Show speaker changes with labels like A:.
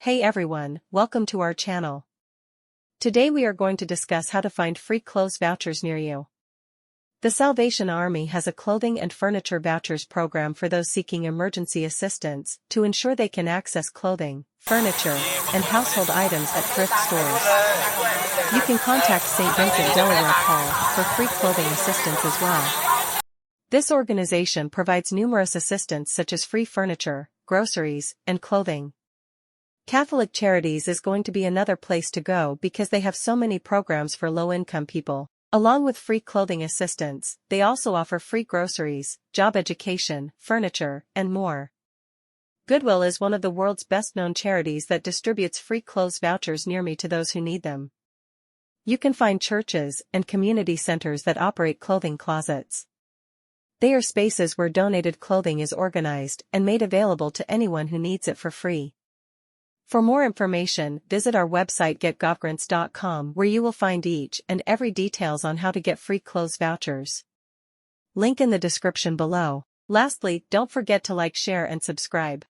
A: Hey everyone, welcome to our channel. Today we are going to discuss how to find free clothes vouchers near you. The Salvation Army has a clothing and furniture vouchers program for those seeking emergency assistance to ensure they can access clothing, furniture, and household items at thrift stores. You can contact St. Vincent Delaware Paul for free clothing assistance as well. This organization provides numerous assistance such as free furniture, groceries, and clothing. Catholic Charities is going to be another place to go because they have so many programs for low-income people. Along with free clothing assistance, they also offer free groceries, job education, furniture, and more. Goodwill is one of the world's best-known charities that distributes free clothes vouchers near me to those who need them. You can find churches and community centers that operate clothing closets. They are spaces where donated clothing is organized and made available to anyone who needs it for free. For more information, visit our website getgovgrants.com where you will find each and every details on how to get free clothes vouchers. Link in the description below. Lastly, don't forget to like, share and subscribe.